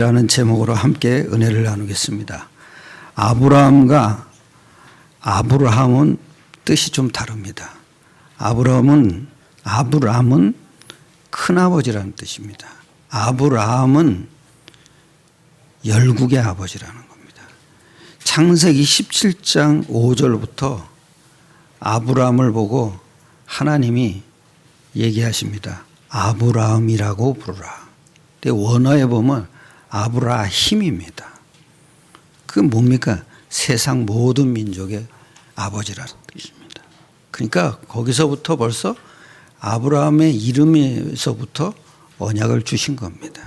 라는 제목으로 함께 은혜를 나누겠습니다. 아브라함과 아브라함은 뜻이 좀 다릅니다. 아브라함은 큰아버지라는 뜻입니다. 아브라함은 열국의 아버지라는 겁니다. 창세기 17장 5절부터 아브라함을 보고 하나님이 얘기하십니다. 아브라함이라고 부르라. 근데 원어에 보면 아브라힘입니다. 그 뭡니까? 세상 모든 민족의 아버지라는 뜻입니다. 그러니까 거기서부터 벌써 아브라함의 이름에서부터 언약을 주신 겁니다.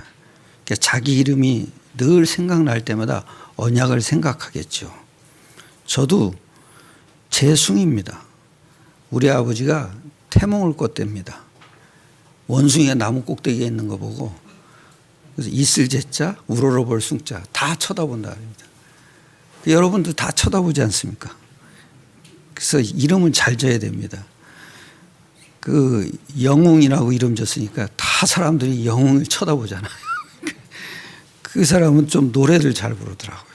그러니까 자기 이름이 늘 생각날 때마다 언약을 생각하겠죠. 저도 재숭입니다. 우리 아버지가 태몽을 꿨답니다. 원숭이가 나무 꼭대기에 있는 거 보고 그래서 있을 제자, 우러러볼 숭자 다 쳐다본다. 여러분도 다 쳐다보지 않습니까? 그래서 이름은 잘 져야 됩니다. 그 영웅이라고 이름 졌으니까 다 사람들이 영웅을 쳐다보잖아요. 그 사람은 좀 노래를 잘 부르더라고요.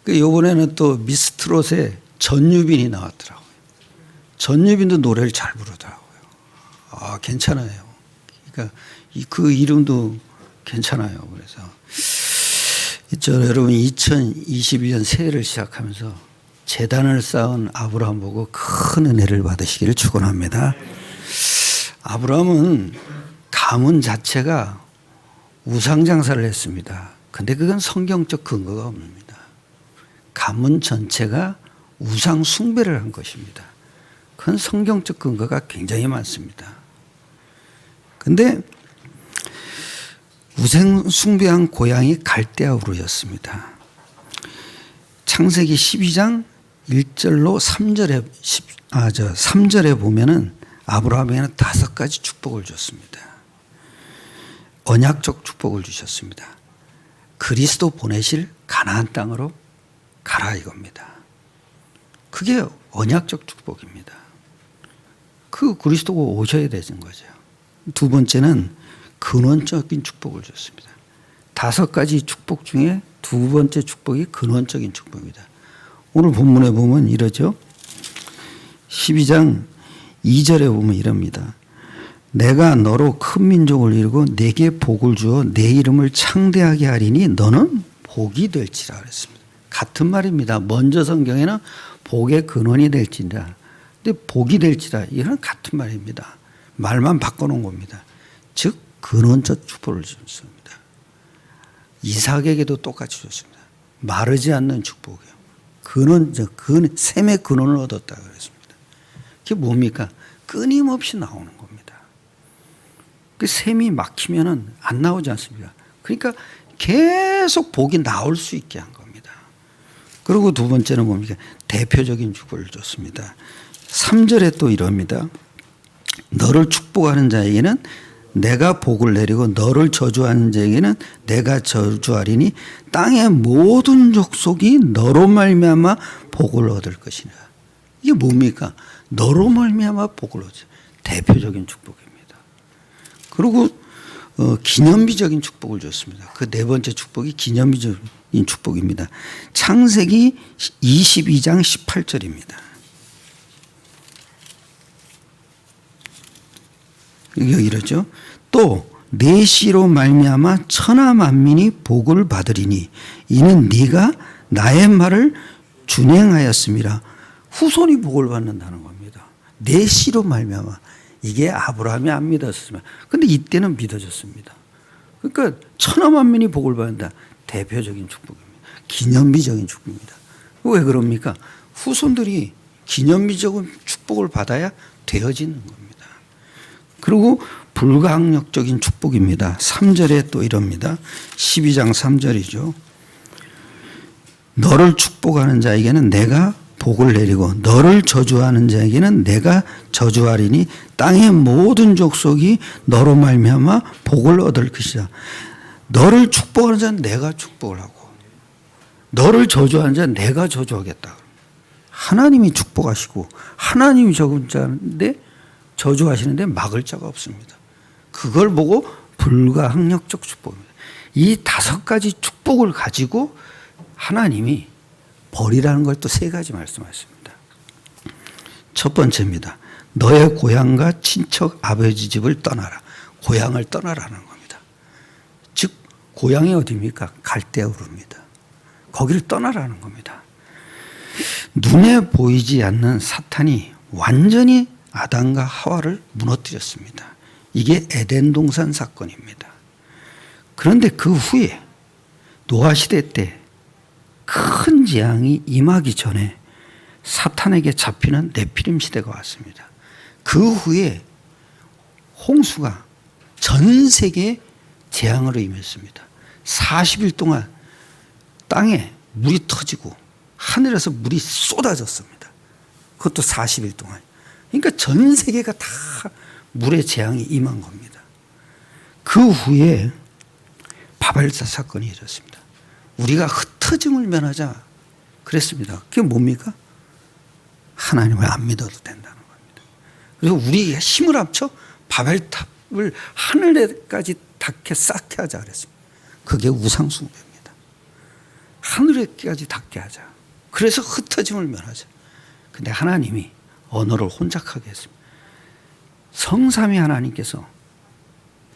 이번에는 또 미스트롯에 전유빈이 나왔더라고요. 전유빈도 노래를 잘 부르더라고요. 아, 괜찮아요. 그러니까 그 이름도 괜찮아요. 그래서 여러분 2021년 새해를 시작하면서 재단을 쌓은 아브라함 보고 큰 은혜를 받으시기를 축원합니다. 아브라함은 가문 자체가 우상 장사를 했습니다. 근데 그건 성경적 근거가 없습니다. 가문 전체가 우상 숭배를 한 것입니다. 그건 성경적 근거가 굉장히 많습니다. 근데 우상 숭배한 고향이 갈대아우르였습니다. 창세기 12장 1절로 3절에 보면은 아브라함에게는 5가지 축복을 줬습니다. 언약적 축복을 주셨습니다. 그리스도 보내실 가나안 땅으로 가라 이겁니다. 그게 언약적 축복입니다. 그 그리스도가 오셔야 되는 거죠. 두 번째는 근원적인 축복을 줬습니다. 5가지 축복 중에 두 번째 축복이 근원적인 축복입니다. 오늘 본문에 보면 이러죠. 12장 2절에 보면 이럽니다. 내가 너로 큰 민족을 이루고 내게 복을 주어 내 이름을 창대하게 하리니 너는 복이 될지라 그랬습니다. 같은 말입니다. 먼저 성경에는 복의 근원이 될지라. 근데 복이 될지라 이건 같은 말입니다. 말만 바꿔놓은 겁니다. 즉 근원적 축복을 줬습니다. 이삭에게도 똑같이 줬습니다. 마르지 않는 축복이요. 샘의 근원을 얻었다 그랬습니다. 그게 뭡니까? 끊임없이 나오는 겁니다. 그 샘이 막히면은 안 나오지 않습니까? 그러니까 계속 복이 나올 수 있게 한 겁니다. 그리고 두 번째는 뭡니까? 대표적인 축복을 줬습니다. 3절에 또 이럽니다. 너를 축복하는 자에게는 내가 복을 내리고 너를 저주하는 자에게는 내가 저주하리니 땅의 모든 족속이 너로 말미암아 복을 얻을 것이라. 이게 뭡니까? 너로 말미암아 복을 얻지. 대표적인 축복입니다. 그리고 기념비적인 축복을 줬습니다. 그 네 번째 축복이 기념비적인 축복입니다. 창세기 22장 18절입니다. 여기 이러죠. 또 내 씨로 말미암아 천하 만민이 복을 받으리니 이는 네가 나의 말을 준행하였음이라. 후손이 복을 받는다는 겁니다. 내 씨로 말미암아. 이게 아브라함이 안 믿었으면. 근데 이때는 믿어졌습니다. 그러니까 천하 만민이 복을 받는다. 대표적인 축복입니다. 기념비적인 축복입니다. 왜 그럽니까? 후손들이 기념비적인 축복을 받아야 되어지는 겁니다. 그리고 불가항력적인 축복입니다. 3절에 또 이럽니다. 12장 3절이죠. 너를 축복하는 자에게는 내가 복을 내리고 너를 저주하는 자에게는 내가 저주하리니 땅의 모든 족속이 너로 말미암아 복을 얻을 것이다. 너를 축복하는 자는 내가 축복을 하고 너를 저주하는 자는 내가 저주하겠다. 하나님이 축복하시고 하나님이 저주하시는데 막을 자가 없습니다. 그걸 보고 불가항력적 축복입니다. 이 5가지 축복을 가지고 하나님이 버리라는 걸 또 3가지 말씀하십니다. 첫 번째입니다. 너의 고향과 친척 아버지 집을 떠나라. 고향을 떠나라는 겁니다. 즉 고향이 어디입니까? 갈대아 우르입니다. 거기를 떠나라는 겁니다. 눈에 보이지 않는 사탄이 완전히 아담과 하와를 무너뜨렸습니다. 이게 에덴 동산 사건입니다. 그런데 그 후에 노아 시대 때 큰 재앙이 임하기 전에 사탄에게 잡히는 네피림 시대가 왔습니다. 그 후에 홍수가 전 세계에 재앙으로 임했습니다. 40일 동안 땅에 물이 터지고 하늘에서 물이 쏟아졌습니다. 그것도 40일 동안. 그러니까 전 세계가 다 물의 재앙이 임한 겁니다. 그 후에 바벨탑 사건이 일어났습니다. 우리가 흩어짐을 면하자 그랬습니다. 그게 뭡니까? 하나님을 안 믿어도 된다는 겁니다. 그래서 우리가 힘을 합쳐 바벨탑을 하늘에까지 닿게 쌓게 하자 그랬습니다. 그게 우상숭배입니다. 하늘에까지 닿게 하자. 그래서 흩어짐을 면하자. 근데 하나님이 언어를 혼잡하게 했습니다. 성삼위 하나님께서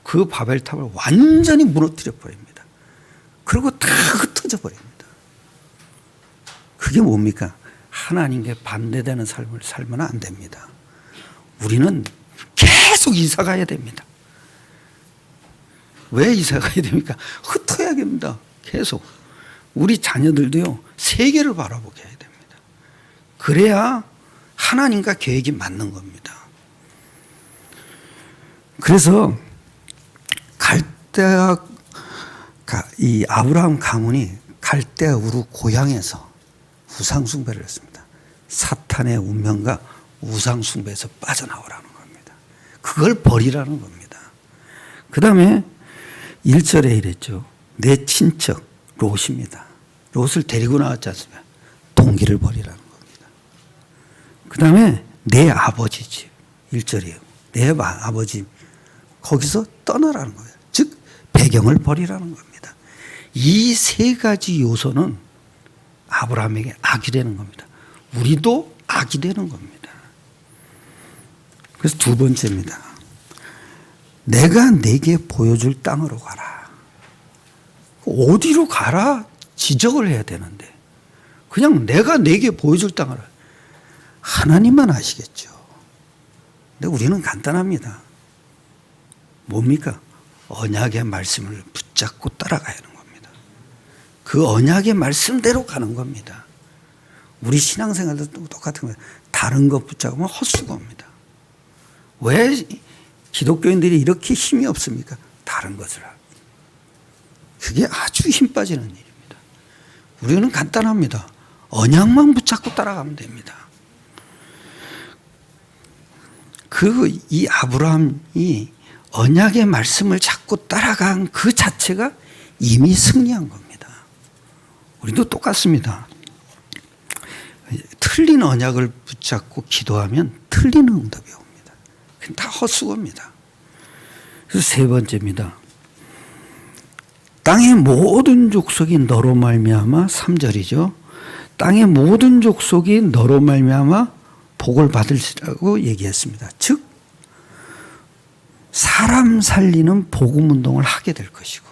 그 바벨탑을 완전히 무너뜨려 버립니다. 그리고 다 흩어져 버립니다. 그게 뭡니까? 하나님께 반대되는 삶을 살면 안 됩니다. 우리는 계속 이사 가야 됩니다. 왜 이사 가야 됩니까? 흩어야 됩니다. 계속. 우리 자녀들도요, 세계를 바라보게 해야 됩니다. 그래야 하나님과 계획이 맞는 겁니다. 그래서 이 아브라함 가문이 갈대아 우르 고향에서 우상숭배를 했습니다. 사탄의 운명과 우상숭배에서 빠져나오라는 겁니다. 그걸 버리라는 겁니다. 그 다음에 1절에 이랬죠. 내 친척 롯입니다. 롯을 데리고 나왔지 않습니까? 동기를 버리라는 겁니다. 그 다음에 내 아버지 집 1절이에요. 내 아버지 거기서 떠나라는 거예요. 즉 배경을 버리라는 겁니다. 이 3가지 요소는 아브라함에게 악이 되는 겁니다. 우리도 악이 되는 겁니다. 그래서 2번째입니다. 내가 내게 보여줄 땅으로 가라. 어디로 가라? 지적을 해야 되는데 그냥 내가 내게 보여줄 땅을 하나님만 아시겠죠. 근데 우리는 간단합니다. 뭡니까? 언약의 말씀을 붙잡고 따라가야 하는 겁니다. 그 언약의 말씀대로 가는 겁니다. 우리 신앙생활도 똑같은 거예요. 다른 것 붙잡으면 헛수고입니다. 왜 기독교인들이 이렇게 힘이 없습니까? 다른 것을 하고. 그게 아주 힘 빠지는 일입니다. 우리는 간단합니다. 언약만 붙잡고 따라가면 됩니다. 이 아브라함이 언약의 말씀을 잡고 따라간 그 자체가 이미 승리한 겁니다. 우리도 똑같습니다. 틀린 언약을 붙잡고 기도하면 틀린 응답이 옵니다. 그건 다 헛수고입니다. 그래서 3번째입니다. 땅의 모든 족속이 너로 말미암아 3절이죠. 땅의 모든 족속이 너로 말미암아 복을 받으시라고 얘기했습니다. 즉 사람 살리는 복음 운동을 하게 될 것이고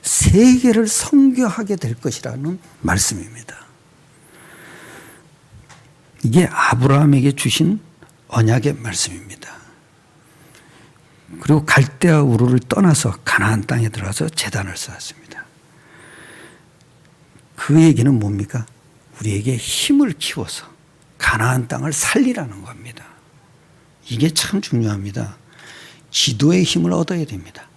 세계를 선교하게 될 것이라는 말씀입니다. 이게 아브라함에게 주신 언약의 말씀입니다. 그리고 갈대아 우르를 떠나서 가나안 땅에 들어가서 제단을 쌓았습니다. 그 얘기는 뭡니까? 우리에게 힘을 키워서 가나안 땅을 살리라는 겁니다. 이게 참 중요합니다. 기도의 힘을 얻어야 됩니다.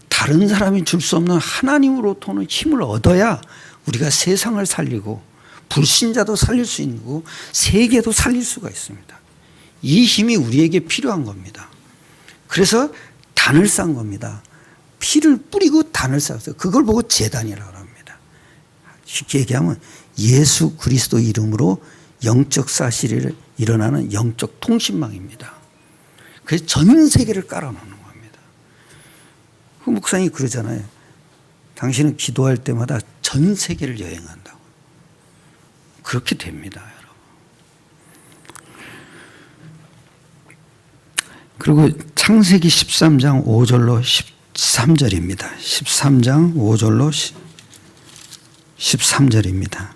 다른 사람이 줄 수 없는 하나님으로부터는 힘을 얻어야 우리가 세상을 살리고 불신자도 살릴 수 있고 세계도 살릴 수가 있습니다. 이 힘이 우리에게 필요한 겁니다. 그래서 단을 쌓은 겁니다. 피를 뿌리고 단을 쌓았어요. 그걸 보고 제단이라고 합니다. 쉽게 얘기하면 예수 그리스도 이름으로 영적 사실이 일어나는 영적 통신망입니다. 그래서 전 세계를 깔아놓는 겁니다. 그 목사님이 그러잖아요. 당신은 기도할 때마다 전 세계를 여행한다고. 그렇게 됩니다, 여러분. 그리고 창세기 13장 5절로 13절입니다. 13장 5절로 13절입니다.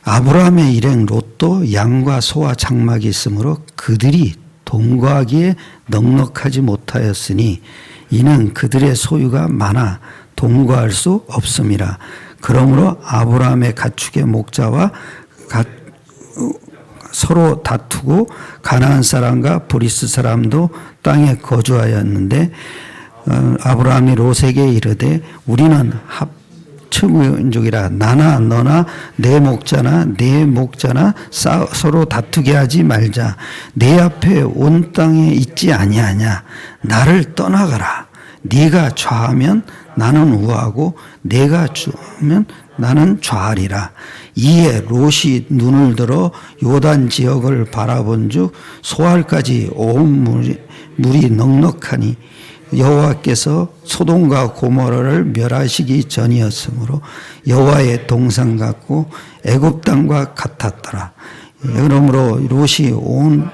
아브라함의 일행 롯도 양과 소와 장막이 있으므로 그들이 동거하기에 넉넉하지 못하였으니 이는 그들의 소유가 많아 동거할 수 없음이라. 그러므로 아브라함의 가축의 목자와 서로 다투고 가나안 사람과 브리스 사람도 땅에 거주하였는데 아브라함이 롯에게 이르되 우리는 합측민족이라 나나 너나 내 목자나 내 목자나 서로 다투게 하지 말자. 내 앞에 온 땅에 있지 아니하냐. 나를 떠나가라. 네가 좌하면 나는 우하고 내가 좌하면 나는 좌하리라. 이에 롯이 눈을 들어 요단 지역을 바라본즉 소알까지 온 물이 넉넉하니 여호와께서 소돔과 고모라를 멸하시기 전이었으므로 여호와의 동산 같고 애굽 땅과 같았더라. 그러므로 롯이 온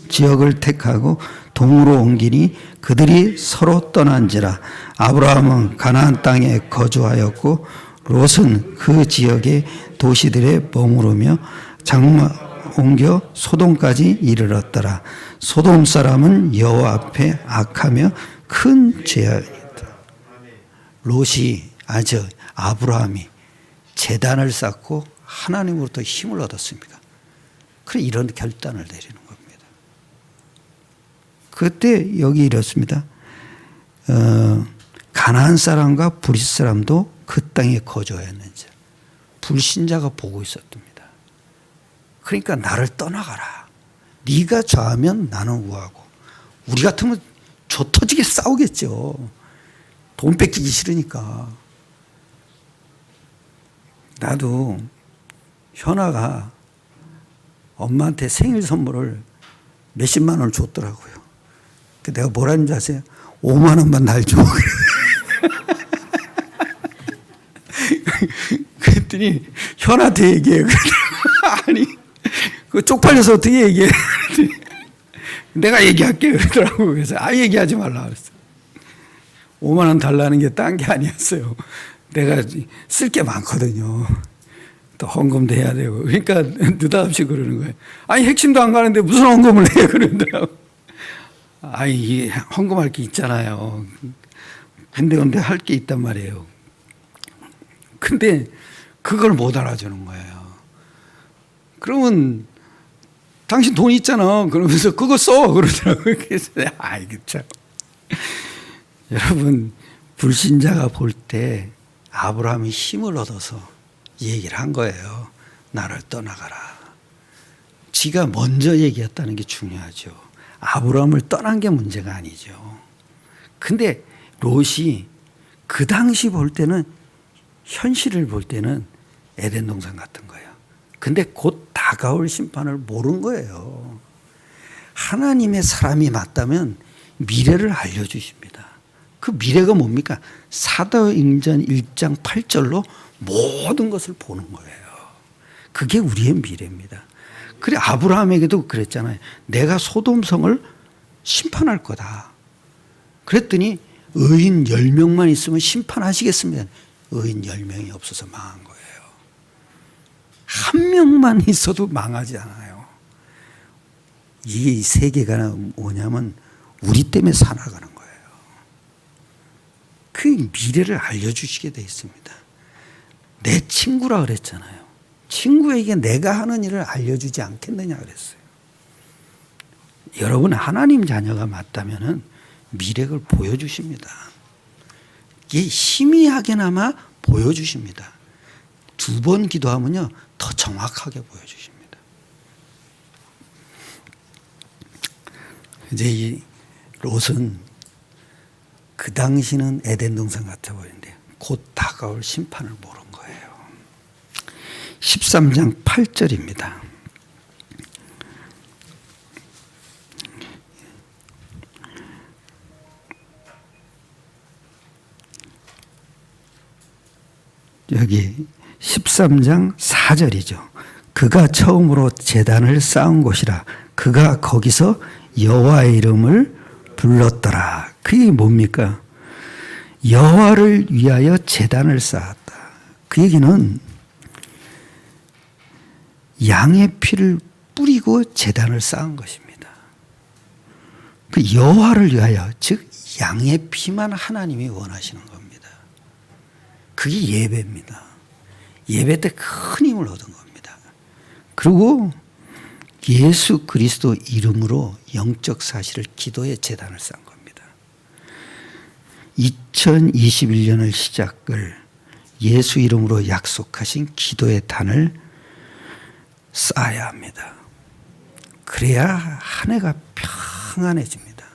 지역을 택하고 동으로 옮기니 그들이 서로 떠난지라. 아브라함은 가나안 땅에 거주하였고 롯은 그 지역의 도시들에 머무르며 장막 옮겨 소돔까지 이르렀더라. 소돔 사람은 여호와 앞에 악하며 큰 죄악이다. 롯이 아브라함이 제단을 쌓고 하나님으로부터 힘을 얻었습니다. 그래 이런 결단을 내리는 겁니다. 그때 여기 이렇습니다. 가나안 사람과 브리스 사람도 그 땅에 거주하였는지 불신자가 보고 있었답니다. 그러니까 나를 떠나가라. 네가 좌하면 나는 우하고. 우리 같으면 조 터지게 싸우겠죠. 돈 뺏기기 싫으니까. 나도 현아가 엄마한테 생일 선물을 몇십만 원을 줬더라고요. 내가 뭐라는지 아세요? 5만 원만 날 줘. 그랬더니 현아한테 얘기해. 아니 그 쪽팔려서 어떻게 얘기해? 내가 얘기할게 그러더라고. 그래서 얘기하지 말라 그랬어. 5만 원 달라는 게 딴 게 아니었어요. 내가 쓸 게 많거든요. 또 헌금도 해야 되고. 그러니까 느닷없이 그러는 거예요. 아니 핵심도 안 가는데 무슨 헌금을 해 그러더라고. 이게 헌금할 게 있잖아요. 군데군데 할 게 있단 말이에요. 근데 그걸 못 알아주는 거예요. 그러면 당신 돈 있잖아. 그러면서 그거 써. 그러더라고요. 그래서 이게 참. 여러분 불신자가 볼 때 아브라함이 힘을 얻어서 얘기를 한 거예요. 나를 떠나가라. 지가 먼저 얘기했다는 게 중요하죠. 아브라함을 떠난 게 문제가 아니죠. 근데 롯이 그 당시 볼 때는 현실을 볼 때는 에덴 동산 같은 거예요. 근데 곧 다가올 심판을 모른 거예요. 하나님의 사람이 맞다면 미래를 알려주십니다. 그 미래가 뭡니까? 사도행전 1장 8절로 모든 것을 보는 거예요. 그게 우리의 미래입니다. 그래 아브라함에게도 그랬잖아요. 내가 소돔성을 심판할 거다. 그랬더니 의인 10명만 있으면 심판하시겠습니다. 의인 10명이 없어서 망한 거예요. 한 명만 있어도 망하지 않아요. 이 세계가 뭐냐면 우리 때문에 살아가는 거예요. 그 미래를 알려주시게 돼 있습니다. 내 친구라 그랬잖아요. 친구에게 내가 하는 일을 알려주지 않겠느냐 그랬어요. 여러분 하나님 자녀가 맞다면 미래를 보여주십니다. 이게 희미하게나마 보여주십니다. 2번 기도하면요 더 정확하게 보여주십니다. 이제 이 롯은 그 당시는 에덴 동산 같아 보이는데 곧 다가올 심판을 모른 거예요. 13장 8절입니다. 여기 13장 4절이죠. 그가 처음으로 제단을 쌓은 곳이라. 그가 거기서 여호와의 이름을 불렀더라. 그게 뭡니까? 여호와를 위하여 제단을 쌓았다. 그 얘기는 양의 피를 뿌리고 제단을 쌓은 것입니다. 그 여호와를 위하여, 즉 양의 피만 하나님이 원하시는 겁니다. 그게 예배입니다. 예배 때 큰 힘을 얻은 겁니다. 그리고 예수 그리스도 이름으로 영적 사실을 기도의 제단을 쌓은 겁니다. 2021년을 시작을 예수 이름으로 약속하신 기도의 단을 쌓아야 합니다. 그래야 한 해가 평안해집니다.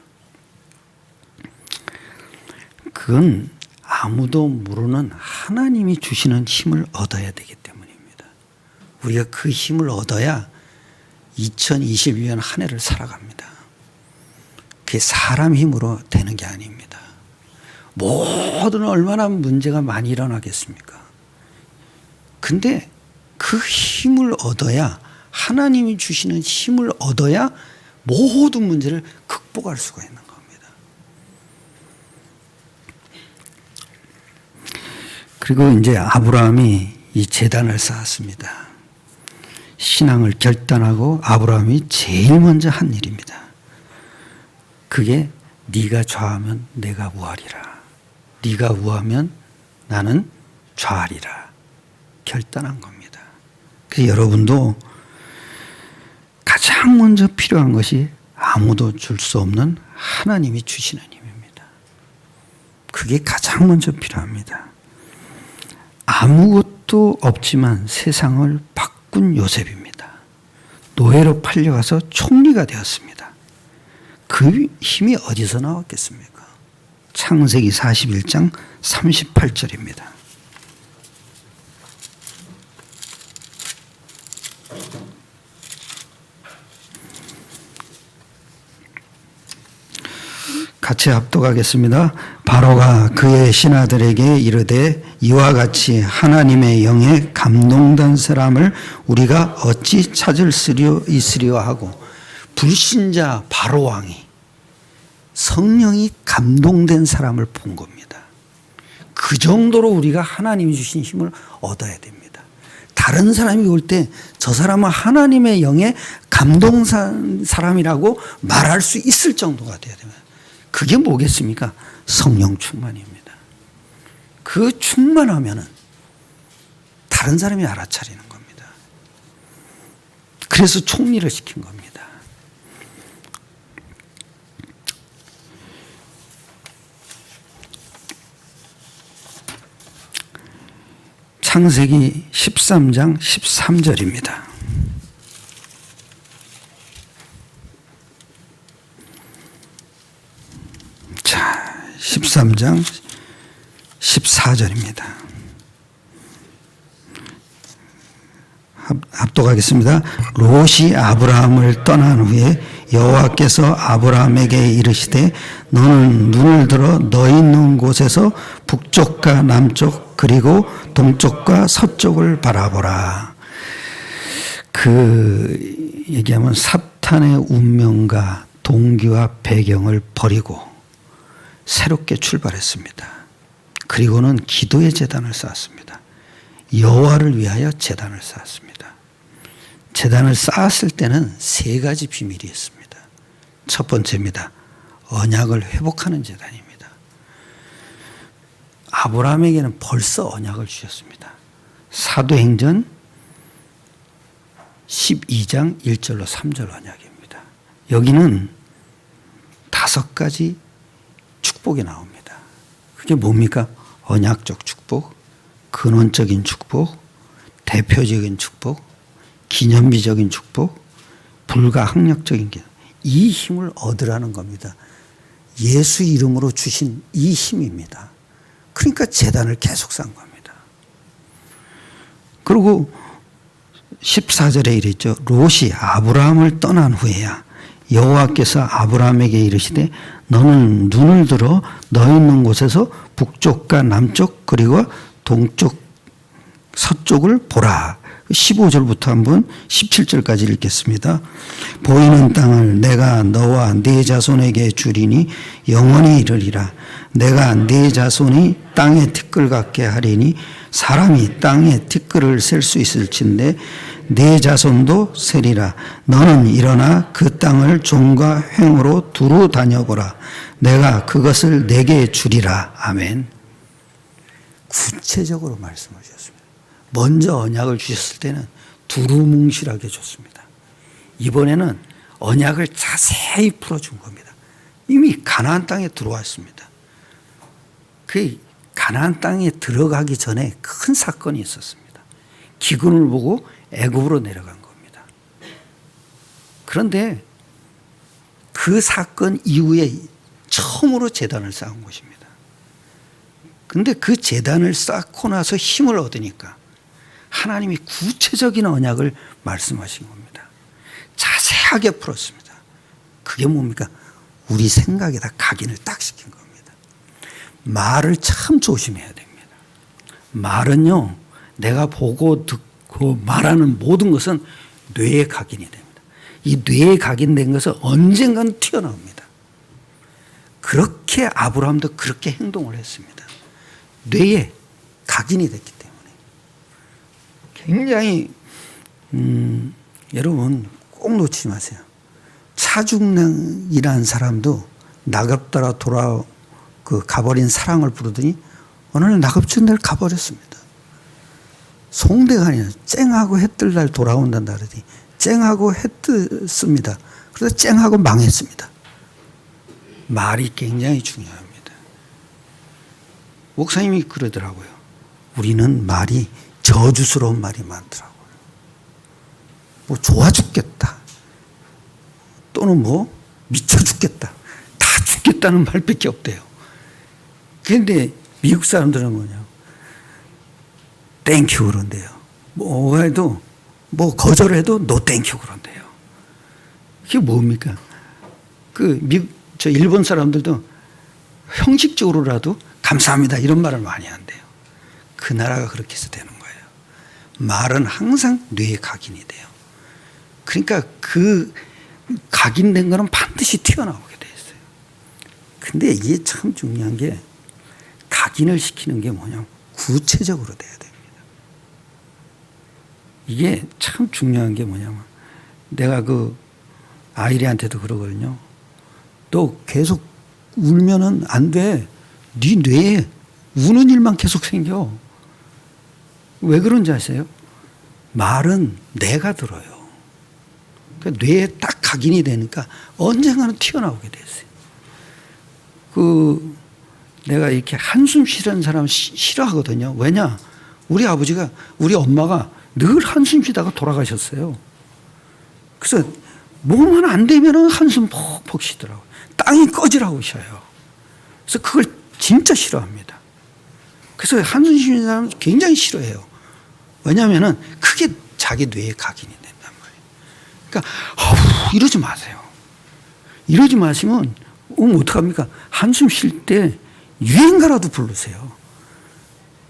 그건 아무도 모르는 하나님이 주시는 힘을 얻어야 되기 때문입니다. 우리가 그 힘을 얻어야 2022년 한 해를 살아갑니다. 그게 사람 힘으로 되는 게 아닙니다. 모든 얼마나 문제가 많이 일어나겠습니까? 근데 그 힘을 얻어야, 하나님이 주시는 힘을 얻어야 모든 문제를 극복할 수가 있는 겁니다. 그리고 이제 아브라함이 이 제단을 쌓았습니다. 신앙을 결단하고 아브라함이 제일 먼저 한 일입니다. 그게 네가 좌하면 내가 우하리라. 네가 우하면 나는 좌하리라. 결단한 겁니다. 그래서 여러분도 가장 먼저 필요한 것이 아무도 줄 수 없는 하나님이 주시는 힘입니다. 그게 가장 먼저 필요합니다. 아무것도 없지만 세상을 바꾼 요셉입니다. 노예로 팔려가서 총리가 되었습니다. 그 힘이 어디서 나왔겠습니까? 창세기 41장 38절입니다. 같이 합독하겠습니다. 바로가 그의 신하들에게 이르되 이와 같이 하나님의 영에 감동된 사람을 우리가 어찌 찾을 수 있으리요 하고, 불신자 바로 왕이 성령이 감동된 사람을 본 겁니다. 그 정도로 우리가 하나님이 주신 힘을 얻어야 됩니다. 다른 사람이 올 때 저 사람은 하나님의 영에 감동한 사람이라고 말할 수 있을 정도가 돼야 됩니다. 그게 뭐겠습니까? 성령 충만입니다. 그 충만하면은 다른 사람이 알아차리는 겁니다. 그래서 총리를 시킨 겁니다. 창세기 13장 13절입니다. 자, 13장 14절입니다. 합독하겠습니다. 롯이 아브라함을 떠난 후에 여호와께서 아브라함에게 이르시되 너는 눈을 들어 너 있는 곳에서 북쪽과 남쪽 그리고 동쪽과 서쪽을 바라보라. 그 얘기하면 사탄의 운명과 동기와 배경을 버리고 새롭게 출발했습니다. 그리고는 기도의 제단을 쌓았습니다. 여호와를 위하여 제단을 쌓았습니다. 제단을 쌓았을 때는 세 가지 비밀이 있습니다. 첫 번째입니다. 언약을 회복하는 제단입니다. 아브라함에게는 벌써 언약을 주셨습니다. 사도행전 12장 1절로 3절 언약입니다. 여기는 5가지 축복이 나옵니다. 그게 뭡니까? 언약적 축복, 근원적인 축복, 대표적인 축복, 기념비적인 축복, 불가항력적인 게, 이 힘을 얻으라는 겁니다. 예수 이름으로 주신 이 힘입니다. 그러니까 제단을 계속 쌓은 겁니다. 그리고 14절에 이랬죠. 롯이 아브라함을 떠난 후에야 여호와께서 아브라함에게 이르시되 너는 눈을 들어 너 있는 곳에서 북쪽과 남쪽 그리고 동쪽 서쪽을 보라. 15절부터 한번 17절까지 읽겠습니다. 보이는 땅을 내가 너와 네 자손에게 주리니 영원히 이르리라. 내가 네 자손이 땅의 티끌 같게 하리니 사람이 땅의 티끌을 셀 수 있을진데 네 자손도 세리라. 너는 일어나 그 땅을 종과 횡으로 두루 다녀보라. 내가 그것을 내게 주리라. 아멘. 구체적으로 말씀하셨습니다. 먼저 언약을 주셨을 때는 두루뭉실하게 줬습니다. 이번에는 언약을 자세히 풀어준 겁니다. 이미 가나안 땅에 들어왔습니다. 그 가나안 땅에 들어가기 전에 큰 사건이 있었습니다. 기근을 보고 애굽으로 내려간 겁니다. 그런데 그 사건 이후에 처음으로 제단을 쌓은 것입니다. 그런데 그 제단을 쌓고 나서 힘을 얻으니까 하나님이 구체적인 언약을 말씀하신 겁니다. 자세하게 풀었습니다. 그게 뭡니까? 우리 생각에다 각인을 딱 시킨 겁니다. 말을 참 조심해야 됩니다. 말은요, 내가 보고 듣고 말하는 모든 것은 뇌에 각인이 됩니다. 이 뇌에 각인된 것은 언젠가는 튀어나옵니다. 그렇게 아브라함도 그렇게 행동을 했습니다. 뇌에 각인이 됐기 때문에. 굉장히 여러분 꼭 놓치지 마세요. 차중랑이라는 사람도 낙엽 따라 가버린 사랑을 부르더니 어느 날 낙엽진 데를 가버렸습니다. 송대가 아니라 쨍하고 해 뜰 날 돌아온단다 그러더니 쨍하고 해 떴습니다. 그래서 쨍하고 망했습니다. 말이 굉장히 중요합니다. 목사님이 그러더라고요. 우리는 말이 저주스러운 말이 많더라고요. 뭐 좋아 죽겠다. 또는 뭐 미쳐 죽겠다. 다 죽겠다는 말밖에 없대요. 그런데 미국 사람들은 뭐냐? 땡큐 그런데요. 뭐 해도 뭐 거절해도 노 땡큐 그런데요. 그게 뭡니까? 저 일본 사람들도 형식적으로라도 감사합니다 이런 말을 많이 한대요. 그 나라가 그렇게 해서 되는 거예요. 말은 항상 뇌에 각인이 돼요. 그러니까 그 각인된 거는 반드시 튀어나오게 돼 있어요. 근데 이게 참 중요한 게 각인을 시키는 게 뭐냐면 구체적으로 돼야 됩니다. 이게 참 중요한 게 뭐냐면 내가 그 아이리한테도 그러거든요. 너 계속 울면은 안 돼. 네 뇌에 우는 일만 계속 생겨. 왜 그런지 아세요? 말은 내가 들어요. 그러니까 뇌에 딱 각인이 되니까 언젠가는 튀어나오게 됐어요. 내가 이렇게 한숨 쉬는 사람 싫어하거든요. 왜냐? 우리 아버지가, 우리 엄마가 늘 한숨 쉬다가 돌아가셨어요. 그래서 뭐만 안 되면은 한숨 퍽퍽 쉬더라고요. 땅이 꺼지라고 쉬어요. 그래서 그걸 진짜 싫어합니다. 그래서 한숨 쉬는 사람 굉장히 싫어해요. 왜냐하면은 그게 자기 뇌에 각인이 된단 말이에요. 그러니까 이러지 마세요. 이러지 마시면 어떡합니까? 한숨 쉴 때 유행가라도 부르세요.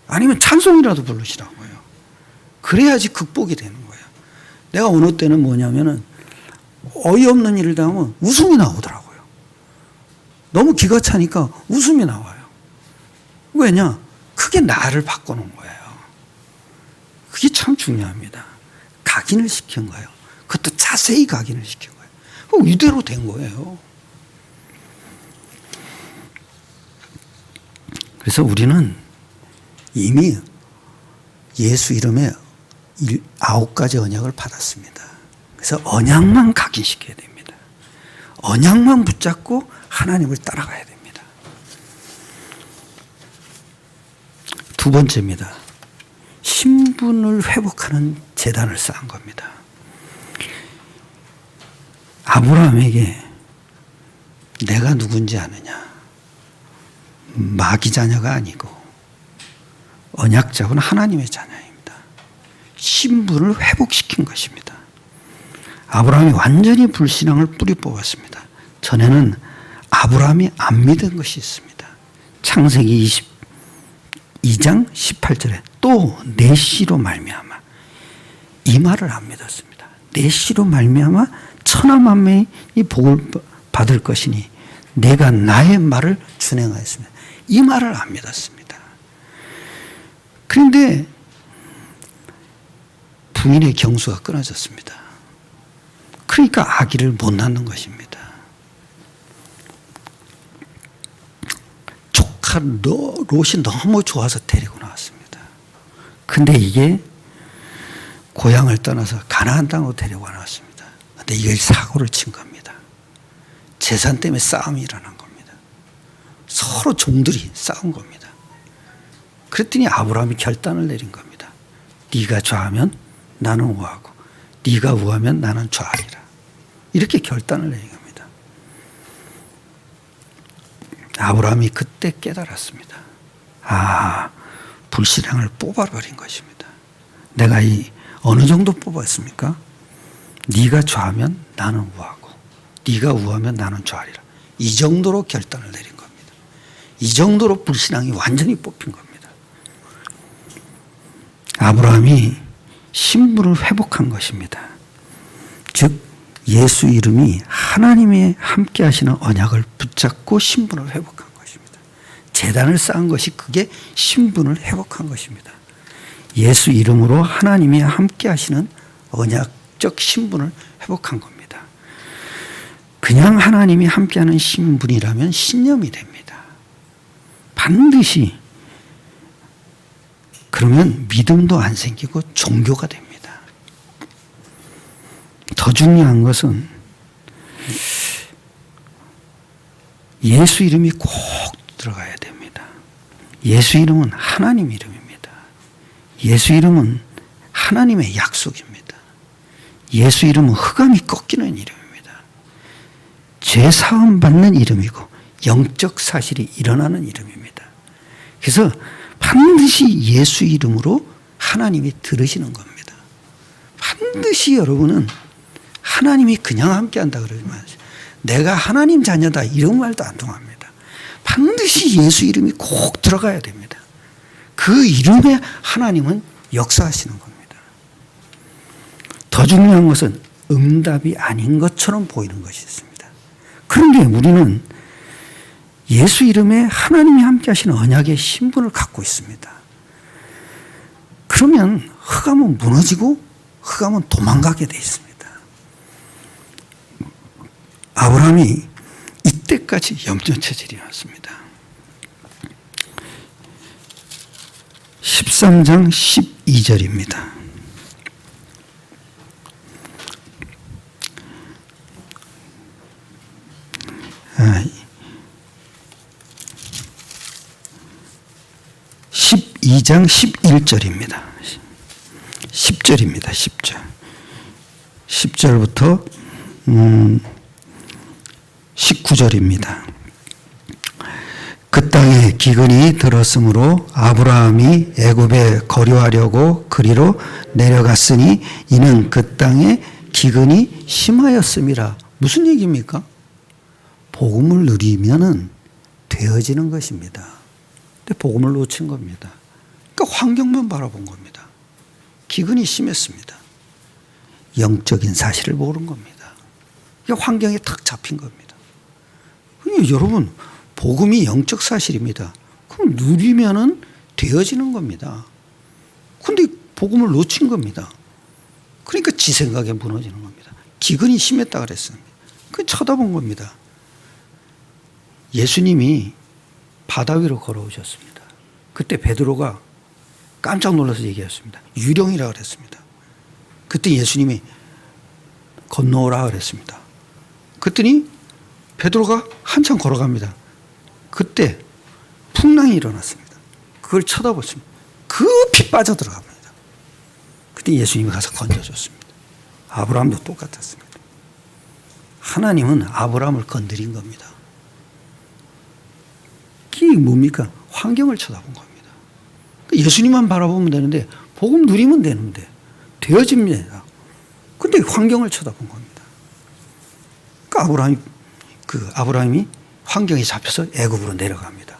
아니면 찬송이라도 부르시라고요. 그래야지 극복이 되는 거예요. 내가 어느 때는 뭐냐면은 어이없는 일을 당하면 웃음이 나오더라고요. 너무 기가 차니까 웃음이 나와요. 왜냐? 그게 나를 바꿔놓은 거예요. 그게 참 중요합니다. 각인을 시킨 거예요. 그것도 자세히 각인을 시킨 거예요. 이대로 된 거예요. 그래서 우리는 이미 예수 이름에 9가지 언약을 받았습니다. 그래서 언약만 각인시켜야 됩니다. 언약만 붙잡고 하나님을 따라가야 됩니다. 두 번째입니다. 신분을 회복하는 제단을 쌓은 겁니다. 아브라함에게 내가 누군지 아느냐? 마귀 자녀가 아니고 언약자분 하나님의 자녀입니다. 신분을 회복시킨 것입니다. 아브라함이 완전히 불신앙을 뿌리 뽑았습니다. 전에는 아브라함이 안 믿은 것이 있습니다. 창세기 22장 18절에 또 내 씨로 말미암아 이 말을 안 믿었습니다. 내 씨로 말미암아 천하 만민이 복을 받을 것이니 내가 나의 말을 준행하였습니다. 이 말을 안 믿었습니다. 그런데 부인의 경수가 끊어졌습니다. 그러니까 아기를 못 낳는 것입니다. 조카 롯이 너무 좋아서 데리고 나왔습니다. 근데 이게 고향을 떠나서 가나안 땅으로 데리고 나왔습니다. 근데 이게 사고를 친 겁니다. 재산 때문에 싸움이 일어난 겁니다. 서로 종들이 싸운 겁니다. 그랬더니 아브라함이 결단을 내린 겁니다. 네가 좌하면 나는 우하고 네가 우하면 나는 좌하리라. 이렇게 결단을 내린 겁니다. 아브라함이 그때 깨달았습니다. 아, 불신앙을 뽑아버린 것입니다. 내가 어느 정도 뽑았습니까? 네가 좌하면 나는 우하고 네가 우하면 나는 좌하리라. 이 정도로 결단을 내린 겁니다. 이 정도로 불신앙이 완전히 뽑힌 겁니다. 아브라함이 신분을 회복한 것입니다. 즉 예수 이름이 하나님의 함께 하시는 언약을 붙잡고 신분을 회복한 것입니다. 제단을 쌓은 것이 그게 신분을 회복한 것입니다. 예수 이름으로 하나님이 함께 하시는 언약적 신분을 회복한 겁니다. 그냥 하나님이 함께하는 신분이라면 신념이 됩니다. 반드시 그러면 믿음도 안 생기고 종교가 됩니다. 더 중요한 것은 예수 이름이 꼭 들어가야 됩니다. 예수 이름은 하나님 이름입니다. 예수 이름은 하나님의 약속입니다. 예수 이름은 흑암이 꺾이는 이름입니다. 죄 사함 받는 이름이고 영적 사실이 일어나는 이름입니다. 그래서 반드시 예수 이름으로 하나님이 들으시는 겁니다. 반드시 여러분은 하나님이 그냥 함께한다 그러지 마세요. 내가 하나님 자녀다 이런 말도 안 통합니다. 반드시 예수 이름이 꼭 들어가야 됩니다. 그 이름에 하나님은 역사하시는 겁니다. 더 중요한 것은 응답이 아닌 것처럼 보이는 것이 있습니다. 그런데 우리는 예수 이름에 하나님이 함께 하시는 언약의 신분을 갖고 있습니다. 그러면 흑암은 무너지고 흑암은 도망가게 돼 있습니다. 아브라함이 이때까지 염려체질이었습니다. 13장 12절입니다. 아, 12장 11절입니다. 10절입니다. 10절. 10절부터 19절입니다. 그 땅에 기근이 들었으므로 아브라함이 애굽에 거류하려고 그리로 내려갔으니 이는 그 땅에 기근이 심하였음이라. 무슨 얘기입니까? 복음을 누리면은 되어지는 것입니다. 근데 복음을 놓친 겁니다. 그러니까 환경만 바라본 겁니다. 기근이 심했습니다. 영적인 사실을 모른 겁니다. 그러니까 환경에 탁 잡힌 겁니다. 여러분, 복음이 영적 사실입니다. 그럼 누리면은 되어지는 겁니다. 근데 복음을 놓친 겁니다. 그러니까 지 생각에 무너지는 겁니다. 기근이 심했다 그랬습니다. 그 쳐다본 겁니다. 예수님이 바다 위로 걸어오셨습니다. 그때 베드로가 깜짝 놀라서 얘기했습니다. 유령이라 그랬습니다. 그때 예수님이 건너오라 그랬습니다. 그랬더니 베드로가 한참 걸어갑니다. 그때 풍랑이 일어났습니다. 그걸 쳐다봤습니다. 급히 빠져들어갑니다. 그때 예수님이 가서 건져줬습니다. 아브라함도 똑같았습니다. 하나님은 아브라함을 건드린 겁니다. 이게 뭡니까? 환경을 쳐다본 겁니다. 예수님만 바라보면 되는데 복음 누리면 되는데 되어집니다. 근데 환경을 쳐다본 겁니다. 그러니까 아브라함이 환경에 잡혀서 애굽으로 내려갑니다.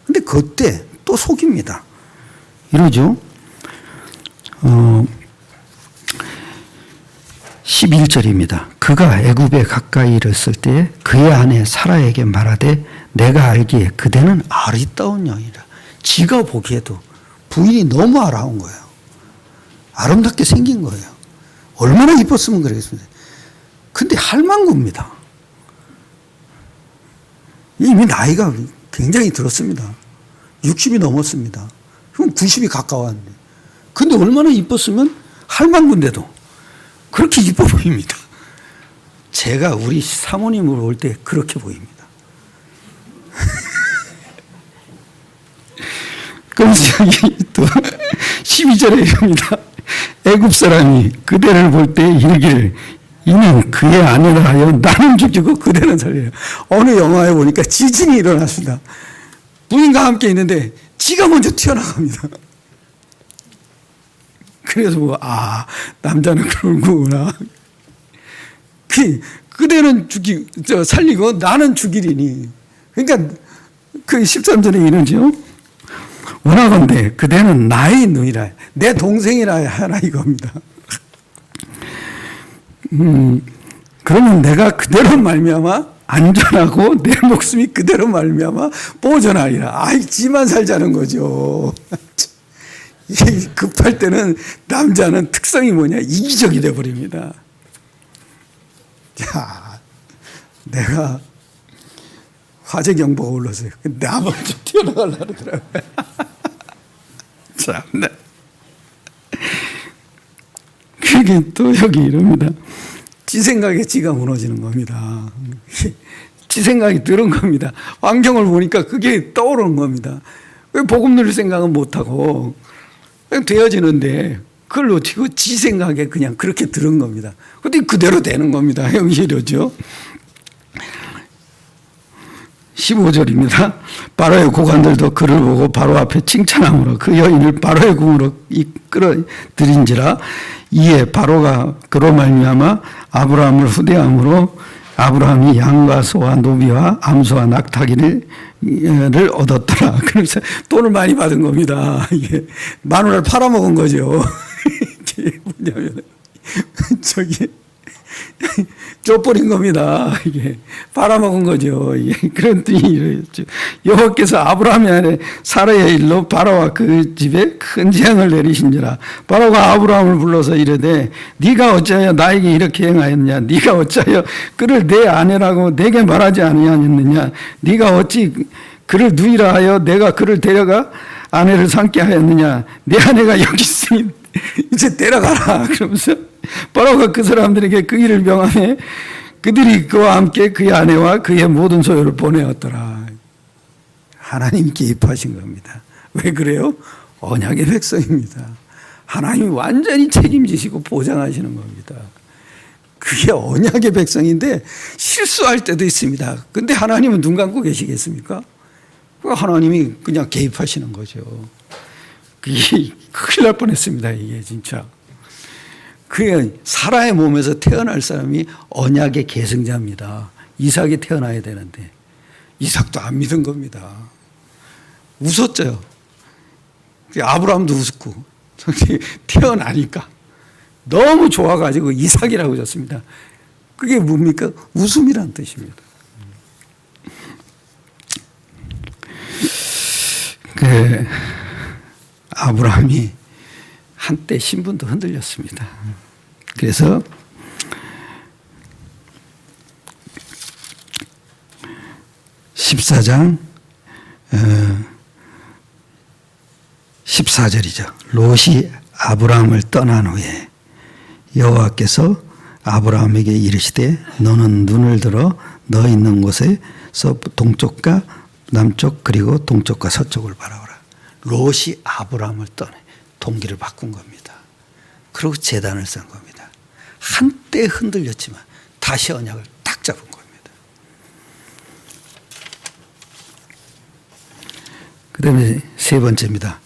근데 그때 또 속입니다. 이러죠. 11절입니다. 그가 애굽에 가까이 이르렀을 때에 그의 아내 사라에게 말하되 내가 알기에 그대는 아리따운 여인이라. 지가 보기에도 부인이 너무 아름다운 거예요. 아름답게 생긴 거예요. 얼마나 이뻤으면 그러겠습니까? 근데 할망구입니다. 이미 나이가 굉장히 들었습니다. 60이 넘었습니다. 그럼 90이 가까웠는데. 근데 얼마나 이뻤으면 할망구인데도 그렇게 이뻐 보입니다. 제가 우리 사모님을 볼 때 그렇게 보입니다. 그럼 여기 또 12절에 이릅니다. 애굽 사람이 그대를 볼 때 이르기를 이는 그의 아내라 하여 나는 죽이고 그대는 살리라. 어느 영화에 보니까 지진이 일어났습니다. 부인과 함께 있는데 지가 먼저 튀어나갑니다. 그래서 남자는 그런구나. 그대는 살리고 나는 죽이리니. 그러니까 그 13절에 이러죠. 원하건대 그대는 나의 누이라, 내 동생이라 하라 이겁니다. 그러면 내가 그대로 말미암아 안전하고 내 목숨이 그대로 말미암아 보존하리라. 지만 살자는 거죠. 급할 때는 남자는 특성이 뭐냐? 이기적이 돼버립니다. 자, 내가 화재 경보가 올랐어요. 나 먼저 튀어나가려고 그러더라고요. 참네. 그게 또 여기 이럽니다. 지 생각에 지가 무너지는 겁니다. 지 생각이 들은 겁니다. 환경을 보니까 그게 떠오르는 겁니다. 왜 복음 누릴 생각은 못하고 되어지는데 그걸 놓치고 지 생각에 그냥 그렇게 들은 겁니다. 근데 그대로 되는 겁니다. 형이 이러죠. 15절입니다. 바로의 고관들도 그를 보고 바로 앞에 칭찬함으로 그 여인을 바로의 궁으로 이끌어 들인지라. 이에 바로가 그로 말미암아 아브라함을 후대함으로 아브라함이 양과 소와 노비와 암소와 낙타기를 얻었더라. 그래서 돈을 많이 받은 겁니다. 이게 마누라를 팔아먹은 거죠. 이게 뭐냐면 쪄버린 겁니다. 이게 팔아먹은 거죠. 이게 그런 뜻이죠. 여호와께서 아브라함의 아내 사라의 일로 바로와 그 집에 큰 재앙을 내리신지라. 바로가 아브라함을 불러서 이르되 네가 어찌하여 나에게 이렇게 행하였느냐? 네가 어찌하여 그를 내 아내라고 내게 말하지 아니하였느냐? 네가 어찌 그를 누이라 하여 내가 그를 데려가 아내를 삼게 하였느냐? 내 아내가 여기 있으니 이제 데려가라. 그러면서 바로가 그 사람들에게 그 일을 명하매 그들이 그와 함께 그의 아내와 그의 모든 소유를 보내었더라. 하나님 개입하신 겁니다. 왜 그래요? 언약의 백성입니다. 하나님이 완전히 책임지시고 보장하시는 겁니다. 그게 언약의 백성인데 실수할 때도 있습니다. 근데 하나님은 눈 감고 계시겠습니까? 하나님이 그냥 개입하시는 거죠. 그게 큰일 날 뻔했습니다. 이게 진짜. 그 사라의 몸에서 태어날 사람이 언약의 계승자입니다. 이삭이 태어나야 되는데 이삭도 안 믿은 겁니다. 웃었죠. 아브라함도 웃었고 태어나니까 너무 좋아가지고 이삭이라고 졌습니다. 그게 뭡니까? 웃음이란 뜻입니다. 아브라함이 한때 신분도 흔들렸습니다. 그래서 (14장) 14절이죠. 롯이 아브라함을 떠난 후에 여호와께서 아브라함에게 이르시되 너는 눈을 들어 너 있는 곳에서 동쪽과 남쪽 그리고 동쪽과 서쪽을 바라보라. 롯이 아브라함을 떠내 동기를 바꾼 겁니다. 그리고 제단을 쌓은 겁니다. 한때 흔들렸지만 다시 언약을 딱 잡은 겁니다. 그 다음에 세 번째입니다.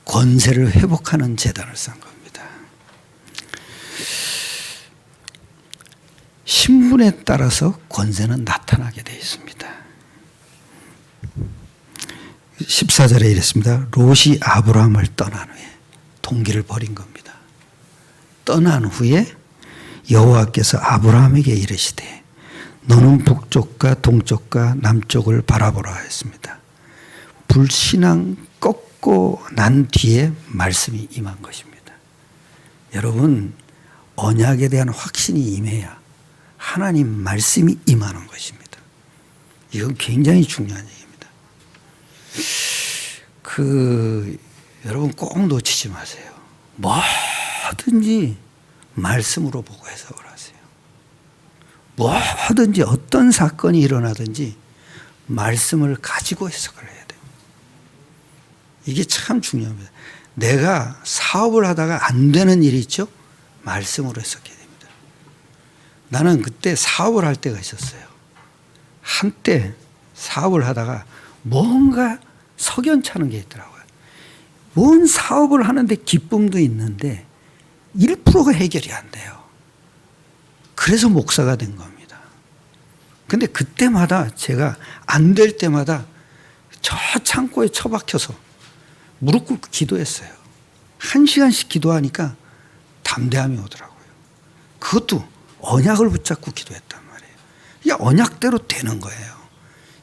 권세를 회복하는 제단을 쌓은 겁니다. 신분에 따라서 권세는 나타나게 되어 있습니다. 14절에 이랬습니다. 롯이 아브라함을 떠난 후에 동기를 버린 겁니다. 떠난 후에 여호와께서 아브라함에게 이르시되 너는 북쪽과 동쪽과 남쪽을 바라보라 했습니다. 불신앙 꺾고 난 뒤에 말씀이 임한 것입니다. 여러분, 언약에 대한 확신이 임해야 하나님 말씀이 임하는 것입니다. 이건 굉장히 중요한 얘기입니다. 여러분 꼭 놓치지 마세요. 뭐든지 말씀으로 보고 해석을 하세요. 뭐든지 어떤 사건이 일어나든지 말씀을 가지고 해석을 해야 돼요. 이게 참 중요합니다. 내가 사업을 하다가 안 되는 일이 있죠? 말씀으로 해석해야 됩니다. 나는 그때 사업을 할 때가 있었어요. 한때 사업을 하다가 뭔가 석연찮은 게 있더라고요. 뭔 사업을 하는데 기쁨도 있는데 1%가 해결이 안 돼요. 그래서 목사가 된 겁니다. 근데 그때마다 제가 안 될 때마다 저 창고에 처박혀서 무릎 꿇고 기도했어요. 1시간씩 기도하니까 담대함이 오더라고요. 그것도 언약을 붙잡고 기도했단 말이에요. 이게 언약대로 되는 거예요.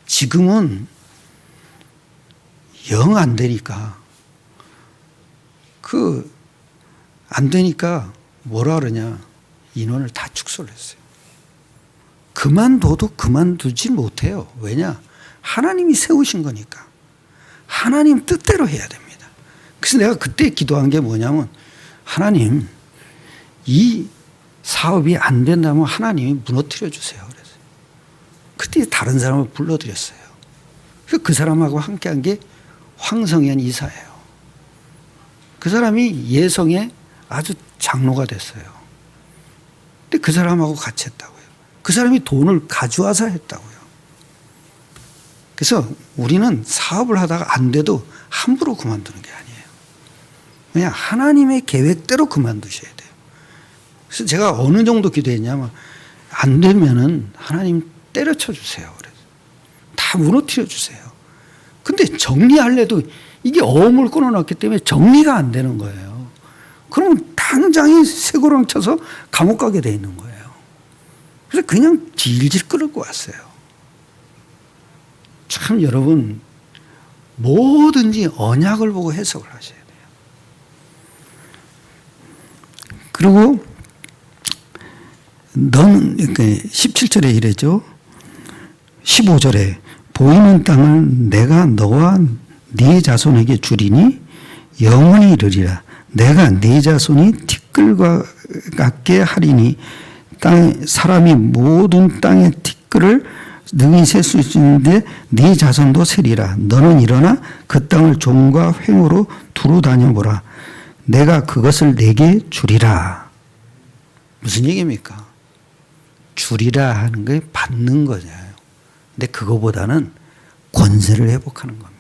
지금은 영 안 되니까 안 되니까 뭐라 그러냐, 인원을 다 축소를 했어요. 그만둬도 그만두지 못해요. 왜냐? 하나님이 세우신 거니까. 하나님 뜻대로 해야 됩니다. 그래서 내가 그때 기도한 게 뭐냐면, 하나님, 이 사업이 안 된다면 하나님이 무너뜨려 주세요. 그래서 그때 다른 사람을 불러드렸어요. 그 사람하고 함께한 게 황성현 이사예요. 그 사람이 예성에 아주 장로가 됐어요. 근데 그 사람하고 같이 했다고요. 그 사람이 돈을 가져와서 했다고요. 그래서 우리는 사업을 하다가 안 돼도 함부로 그만두는 게 아니에요. 그냥 하나님의 계획대로 그만두셔야 돼요. 그래서 제가 어느 정도 기도했냐면, 안 되면은 하나님 때려쳐 주세요. 그래서 다 무너뜨려 주세요. 근데 정리할래도 이게 어음을 끊어놨기 때문에 정리가 안 되는 거예요. 그러면 당장에 쇠고랑 쳐서 감옥 가게 돼 있는 거예요. 그래서 그냥 질질 끌고 왔어요. 참 여러분, 뭐든지 언약을 보고 해석을 하셔야 돼요. 그리고 너는 17절에 이래죠. 15절에 보이는 땅을 내가 너와 네 자손에게 주리니 영원히 이르리라. 내가 네 자손이 티끌과 같게 하리니 사람이 모든 땅의 티끌을 능히 셀 수 있는데 네 자손도 세리라. 너는 일어나 그 땅을 종과 횡으로 두루 다녀보라. 내가 그것을 내게 주리라. 무슨 얘기입니까? 주리라 하는 게 받는 거잖아요. 근데 그거보다는 권세를 회복하는 겁니다.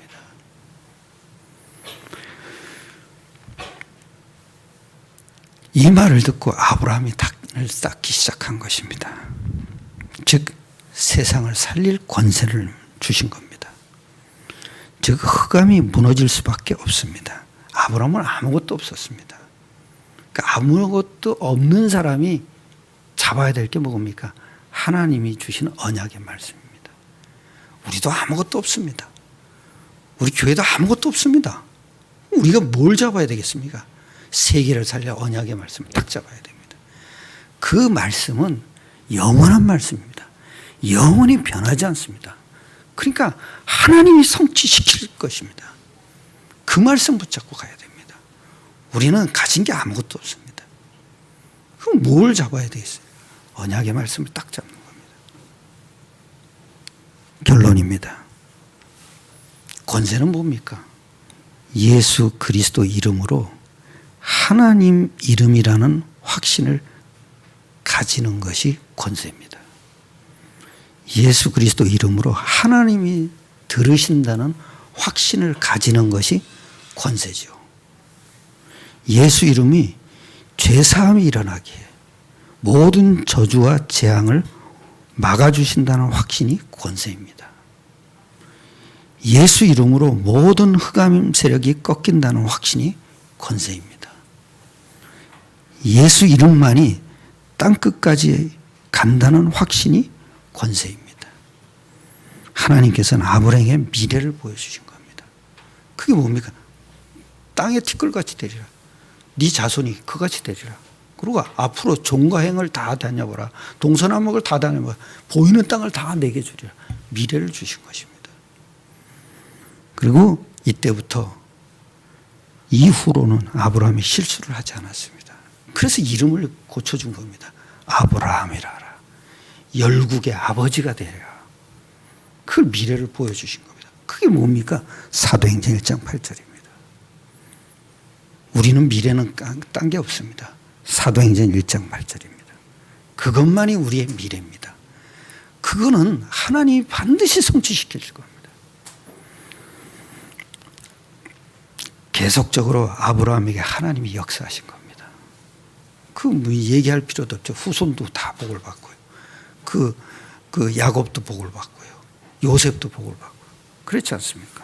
이 말을 듣고 아브라함이 닭을 쌓기 시작한 것입니다. 즉 세상을 살릴 권세를 주신 겁니다. 즉 흑암이 무너질 수밖에 없습니다. 아브라함은 아무것도 없었습니다. 그러니까 아무것도 없는 사람이 잡아야 될 게 뭡니까? 하나님이 주신 언약의 말씀입니다. 우리도 아무것도 없습니다. 우리 교회도 아무것도 없습니다. 우리가 뭘 잡아야 되겠습니까? 세계를 살려 언약의 말씀을 딱 잡아야 됩니다. 그 말씀은 영원한 말씀입니다. 영원히 변하지 않습니다. 그러니까 하나님이 성취시킬 것입니다. 그 말씀 붙잡고 가야 됩니다. 우리는 가진 게 아무것도 없습니다. 그럼 뭘 잡아야 되겠어요? 언약의 말씀을 딱 잡는 겁니다. 결론입니다. 권세는 뭡니까? 예수 그리스도 이름으로 하나님 이름이라는 확신을 가지는 것이 권세입니다. 예수 그리스도 이름으로 하나님이 들으신다는 확신을 가지는 것이 권세죠. 예수 이름이 죄사함이 일어나기에 모든 저주와 재앙을 막아주신다는 확신이 권세입니다. 예수 이름으로 모든 흑암 세력이 꺾인다는 확신이 권세입니다. 예수 이름만이 땅끝까지 간다는 확신이 권세입니다. 하나님께서는 아브라함에게 미래를 보여주신 겁니다. 그게 뭡니까? 땅에 티끌같이 되리라. 네 자손이 그같이 되리라. 그리고 앞으로 종과 행을 다 다녀보라. 동서남북을 다 다녀보라. 보이는 땅을 다 내게 주리라. 미래를 주신 것입니다. 그리고 이때부터 이후로는 아브라함이 실수를 하지 않았습니다. 그래서 이름을 고쳐준 겁니다. 아브라함이라. 열국의 아버지가 되리라. 그 미래를 보여주신 겁니다. 그게 뭡니까? 사도행전 1장 8절입니다. 우리는 미래는 딴 게 없습니다. 사도행전 1장 8절입니다. 그것만이 우리의 미래입니다. 그거는 하나님이 반드시 성취시킬 겁니다. 계속적으로 아브라함에게 하나님이 역사하신 겁니다. 그 얘기할 필요도 없죠. 후손도 다 복을 받고요. 그 야곱도 복을 받고요. 요셉도 복을 받고요. 그렇지 않습니까?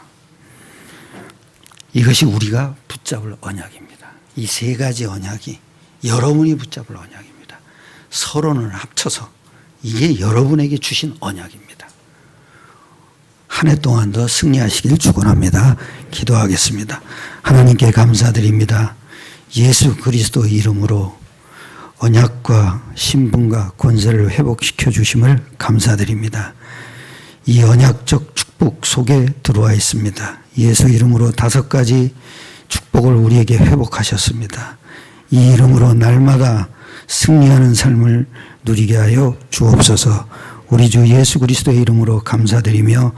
이것이 우리가 붙잡을 언약입니다. 이 세 가지 언약이 여러분이 붙잡을 언약입니다. 서로는 합쳐서 이게 여러분에게 주신 언약입니다. 한 해 동안도 승리하시길 축원합니다. 기도하겠습니다. 하나님께 감사드립니다. 예수 그리스도 이름으로 언약과 신분과 권세를 회복시켜 주심을 감사드립니다. 이 언약적 축복 속에 들어와 있습니다. 예수 이름으로 5가지 축복을 우리에게 회복하셨습니다. 이 이름으로 날마다 승리하는 삶을 누리게 하여 주옵소서. 우리 주 예수 그리스도의 이름으로 감사드리며